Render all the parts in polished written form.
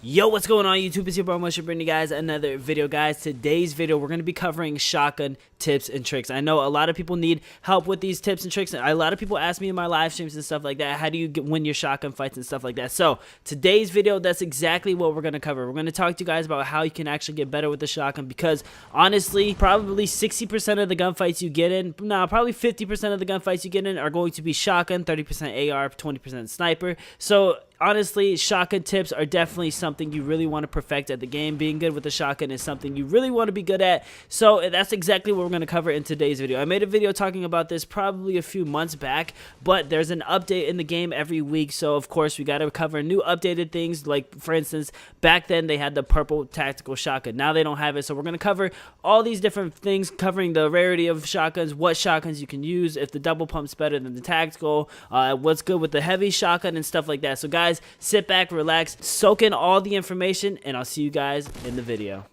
Yo, what's going on YouTube? It's your bro Motion bringing you guys another video, guys. Today's video, we're going to be covering shotgun tips and tricks. I know a lot of people need help with these tips and tricks. A lot of people ask me in my live streams and stuff like that, how do you win your shotgun fights and stuff like that. So today's video, that's exactly what we're going to cover. We're going to talk to you guys about how you can actually get better with the shotgun, because honestly, probably 60% of the gunfights you get in, probably 50% of the gunfights you get in are going to be shotgun, 30% AR, 20% sniper. So honestly, shotgun tips are definitely something you really want to perfect at the game. Being good with the shotgun is something you really want to be good at. So that's exactly what we're going to cover in today's video. I made a video talking about this probably a few months back, but there's an update in the game every week. So of course, we got to cover new updated things. Like for instance, back then they had the purple tactical shotgun. Now they don't have it. So we're going to cover all these different things, covering the rarity of shotguns, what shotguns you can use, if the double pump's better than the tactical, what's good with the heavy shotgun and stuff like that. So guys, sit back, relax, soak in all the information, and I'll see you guys in the video.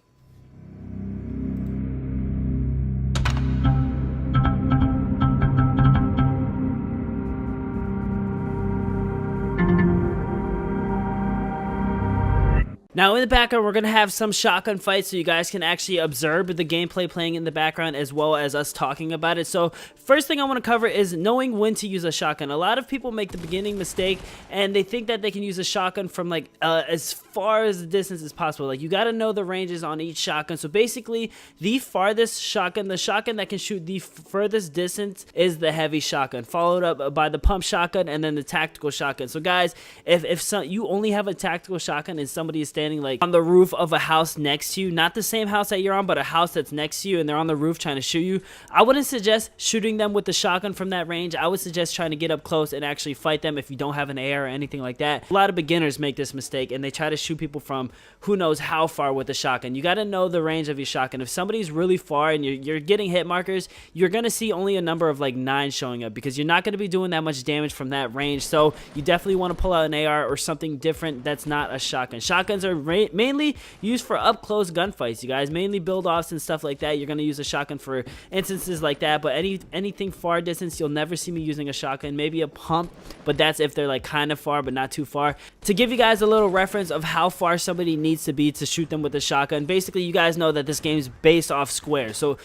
Now in the background, we're going to have some shotgun fights so you guys can actually observe the gameplay playing in the background as well as us talking about it. So first thing I want to cover is knowing when to use a shotgun. A lot of people make the beginning mistake and they think that they can use a shotgun from like as far as the distance as possible. Like you got to know the ranges on each shotgun. So basically the farthest shotgun, the shotgun that can shoot the furthest distance is the heavy shotgun, followed up by the pump shotgun and then the tactical shotgun. So guys, if you only have a tactical shotgun and somebody is standing like on the roof of a house next to you, not the same house that you're on, but a house that's next to you, and they're on the roof trying to shoot you, I wouldn't suggest shooting them with the shotgun from that range. I would suggest trying to get up close and actually fight them if you don't have an AR or anything like that. A lot of beginners make this mistake and they try to shoot people from who knows how far with the shotgun. You got to know the range of your shotgun. If somebody's really far and you're getting hit markers, you're going to see only a number of like 9 showing up because you're not going to be doing that much damage from that range. So you definitely want to pull out an AR or something different that's not a shotgun. Shotguns are mainly used for up close gunfights, you guys, mainly build offs and stuff like that. You're going to use a shotgun for instances like that, but anything far distance, you'll never see me using a shotgun. Maybe a pump, but that's if they're like kind of far but not too far. To give you guys a little reference of how far somebody needs to be to shoot them with a shotgun, basically you guys know that this game is based off squares. So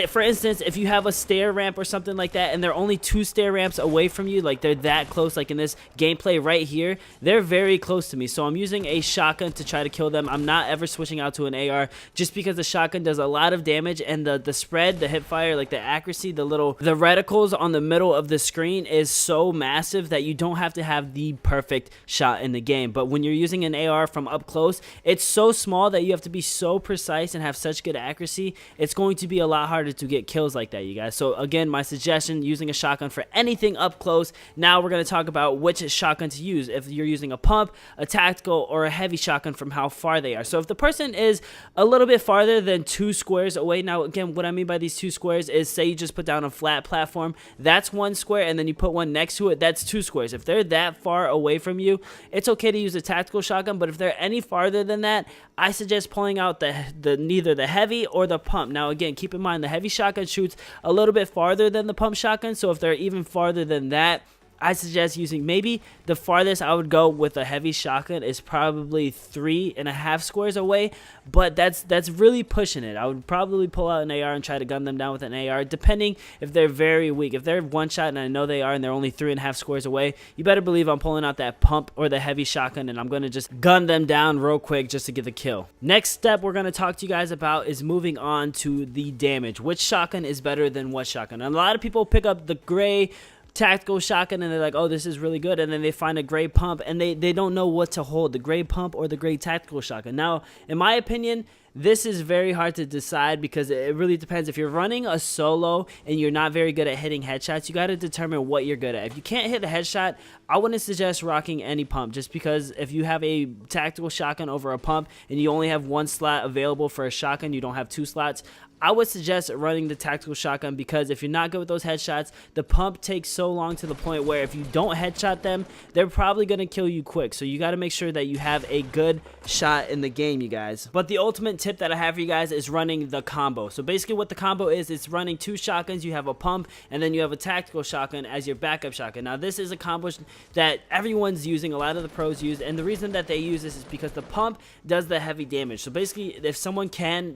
for instance, if you have a stair ramp or something like that and they're only 2 stair ramps away from you, like they're that close, like in this gameplay right here, they're very close to me. So I'm using a shotgun to try to kill them. I'm not ever switching out to an AR just because the shotgun does a lot of damage, and the spread, the hip fire, like the accuracy, the reticles on the middle of the screen is so massive that you don't have to have the perfect shot in the game. But when you're using an AR from up close, it's so small that you have to be so precise and have such good accuracy. It's going to be a lot harder to get kills like that, you guys. So again, my suggestion, using a shotgun for anything up close. Now we're going to talk about which shotgun to use, if you're using a pump, a tactical, or a heavy shotgun, from how far they are. So if the person is a little bit farther than 2 squares away, now again, what I mean by these 2 squares is, say you just put down a flat platform, that's 1 square, and then you put one next to it, that's 2 squares. If they're that far away from you, it's okay to use a tactical shotgun, but if they're any farther than that, I suggest pulling out neither the heavy or the pump. Now again, keep in mind the heavy shotgun shoots a little bit farther than the pump shotgun, so if they're even farther than that, I suggest using, maybe the farthest I would go with a heavy shotgun is probably 3.5 squares away, but that's really pushing it. I would probably pull out an AR and try to gun them down with an AR, depending if they're very weak. If they're one shot, and I know they are, and they're only 3.5 squares away, you better believe I'm pulling out that pump or the heavy shotgun, and I'm going to just gun them down real quick just to get the kill. Next step we're going to talk to you guys about is moving on to the damage. Which shotgun is better than what shotgun? And a lot of people pick up the gray tactical shotgun and they're like, oh, this is really good, and then they find a gray pump and they don't know what to hold, the gray pump or the gray tactical shotgun. Now in my opinion, this is very hard to decide because it really depends. If you're running a solo and you're not very good at hitting headshots, you got to determine what you're good at. If you can't hit a headshot, I wouldn't suggest rocking any pump, just because if you have a tactical shotgun over a pump and you only have 1 slot available for a shotgun, you don't have 2 slots, I would suggest running the tactical shotgun, because if you're not good with those headshots, the pump takes so long to the point where if you don't headshot them, they're probably going to kill you quick. So you got to make sure that you have a good shot in the game, you guys. But the ultimate tip that I have for you guys is running the combo. So basically what the combo is, it's running 2 shotguns. You have a pump and then you have a tactical shotgun as your backup shotgun. Now this is a combo that everyone's using, a lot of the pros use, and the reason that they use this is because the pump does the heavy damage. So basically if someone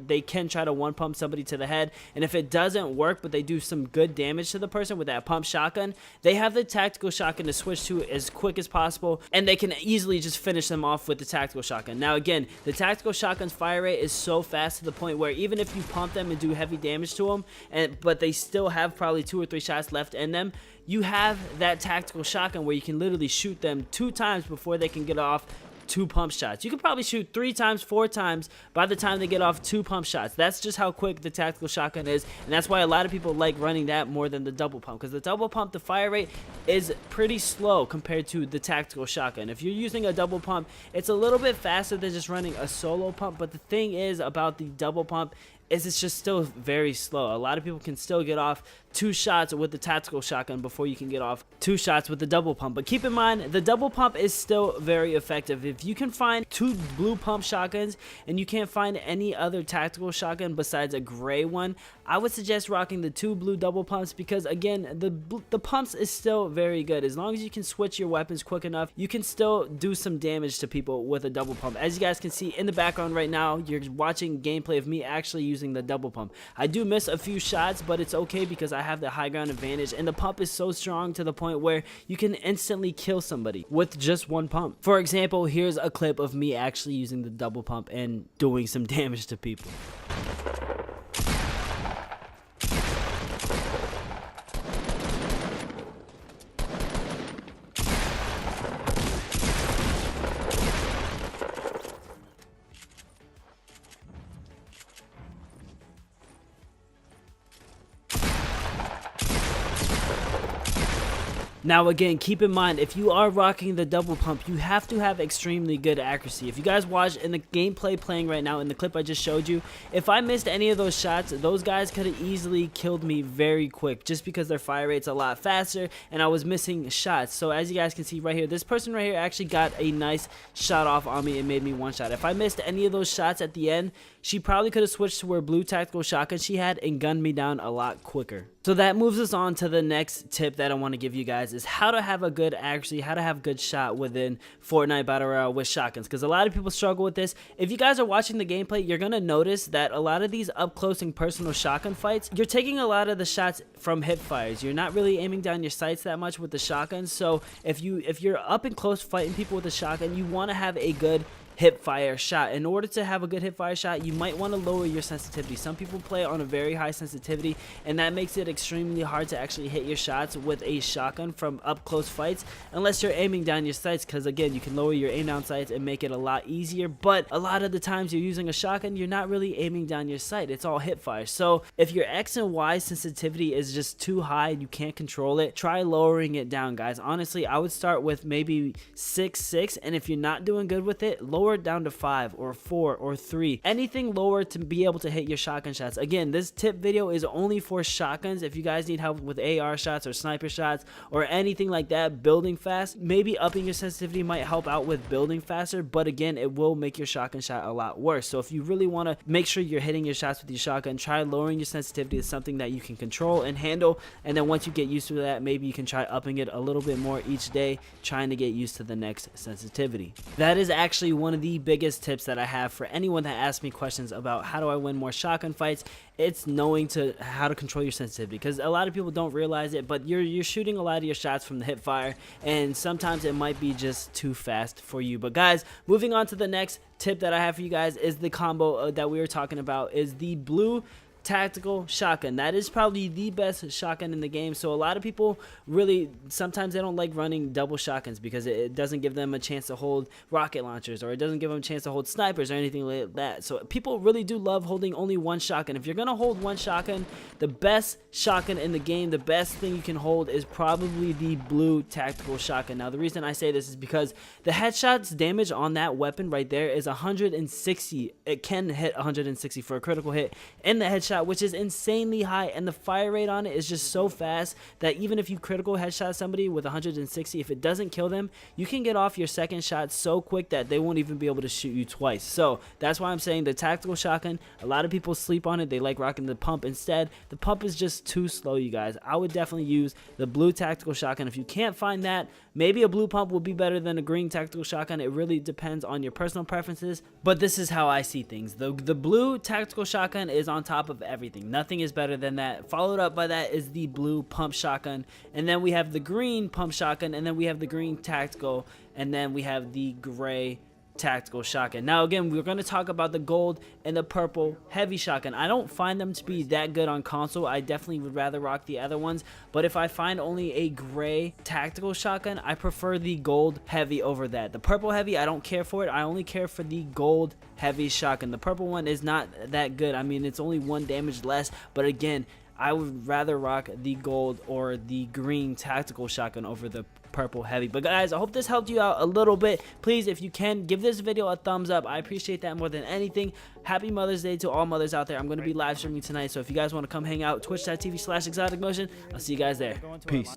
they can try to one pump somebody to the head, and if it doesn't work but they do some good damage to the person with that pump shotgun, they have the tactical shotgun to switch to as quick as possible, and they can easily just finish them off with the tactical shotgun. Now again, the tactical shotgun's fire rate is so fast to the point where even if you pump them and do heavy damage to them, but they still have probably 2 or 3 shots left in them, you have that tactical shotgun where you can literally shoot them 2 times before they can get off 2 pump shots. You can probably shoot 3 times, 4 times by the time they get off 2 pump shots. That's just how quick the tactical shotgun is, and that's why a lot of people like running that more than the double pump, because the double pump, the fire rate is pretty slow compared to the tactical shotgun. If you're using a double pump, it's a little bit faster than just running a solo pump, but the thing is about the double pump is it's just still very slow. A lot of people can still get off 2 shots with the tactical shotgun before you can get off 2 shots with the double pump. But keep in mind, the double pump is still very effective. If you can find 2 blue pump shotguns and you can't find any other tactical shotgun besides a gray one, I would suggest rocking the 2 blue double pumps, because again, the pumps is still very good. As long as you can switch your weapons quick enough, you can still do some damage to people with a double pump. As you guys can see in the background right now, you're watching gameplay of me actually using the double pump. I do miss a few shots, but it's okay because I have the high ground advantage, and the pump is so strong to the point where you can instantly kill somebody with just 1 pump. For example, here's a clip of me actually using the double pump and doing some damage to people. Now again, keep in mind, if you are rocking the double pump, you have to have extremely good accuracy. If you guys watch in the gameplay playing right now, in the clip I just showed you, if I missed any of those shots, those guys could have easily killed me very quick just because their fire rate's a lot faster and I was missing shots. So as you guys can see right here, this person right here actually got a nice shot off on me and made me 1 shot. If I missed any of those shots at the end, she probably could have switched to her blue tactical shotgun she had and gunned me down a lot quicker. So that moves us on to the next tip that I want to give you guys, is how to have a good accuracy, how to have good shot within Fortnite Battle Royale with shotguns, because a lot of people struggle with this. If you guys are watching the gameplay, you're going to notice that a lot of these up close and personal shotgun fights, you're taking a lot of the shots from hip fires. You're not really aiming down your sights that much with the shotgun. So if you're up and close fighting people with a shotgun, you want to have a good hip fire shot. In order to have a good hip fire shot, you might want to lower your sensitivity. Some people play on a very high sensitivity, and that makes it extremely hard to actually hit your shots with a shotgun from up close fights unless you're aiming down your sights, because again, you can lower your aim down sights and make it a lot easier. But a lot of the times you're using a shotgun, you're not really aiming down your sight. It's all hip fire. So if your X and Y sensitivity is just too high and you can't control it, try lowering it down, guys. Honestly, I would start with maybe 6, and if you're not doing good with it, lower it down to 5 or 4 or 3. Anything lower to be able to hit your shotgun shots. Again, this tip video is only for shotguns. If you guys need help with AR shots or sniper shots or anything like that, building fast, maybe upping your sensitivity might help out with building faster, but again, it will make your shotgun shot a lot worse. So if you really want to make sure you're hitting your shots with your shotgun, try lowering your sensitivity to something that you can control and handle, and then once you get used to that, maybe you can try upping it a little bit more each day, trying to get used to the next sensitivity. That is actually one of the biggest tips that I have for anyone that asks me questions about how do I win more shotgun fights. It's knowing how to control your sensitivity, because a lot of people don't realize it, but you're shooting a lot of your shots from the hip fire, and sometimes it might be just too fast for you. But guys, moving on to the next tip that I have for you guys is the combo that we were talking about, is the blue tactical shotgun. That is probably the best shotgun in the game. So a lot of people really, sometimes they don't like running double shotguns because it doesn't give them a chance to hold rocket launchers, or it doesn't give them a chance to hold snipers or anything like that. So people really do love holding only one shotgun. If you're gonna hold one shotgun, the best shotgun in the game, the best thing you can hold is probably the blue tactical shotgun. Now the reason I say this is because the headshots damage on that weapon right there is 160. It can hit 160 for a critical hit in the headshot headshot, which is insanely high, and the fire rate on it is just so fast that even if you critical headshot somebody with 160, if it doesn't kill them, you can get off your second shot so quick that they won't even be able to shoot you twice. So that's why I'm saying the tactical shotgun, a lot of people sleep on it. They like rocking the pump instead. The pump is just too slow, you guys. I would definitely use the blue tactical shotgun. If you can't find that, maybe a blue pump will be better than a green tactical shotgun. It really depends on your personal preferences, but this is how I see things. The blue tactical shotgun is on top of everything. Nothing is better than that. Followed up by that is the blue pump shotgun, and then we have the green pump shotgun, and then we have the green tactical, and then we have the gray tactical shotgun. Now again, we're going to talk about the gold and the purple heavy shotgun. I don't find them to be that good on console. I definitely would rather rock the other ones, but if I find only a gray tactical shotgun, I prefer the gold heavy over that. The purple heavy, I don't care for it. I only care for the gold heavy shotgun. The purple one is not that good. I mean, it's only 1 damage less, but again, I would rather rock the gold or the green tactical shotgun over the purple heavy. But guys, I hope this helped you out a little bit. Please, if you can, give this video a thumbs up. I appreciate that more than anything. Happy Mother's Day to all mothers out there. I'm going to be live streaming tonight, so if you guys want to come hang out, twitch.tv/exoticmotion. I'll see you guys there. Peace.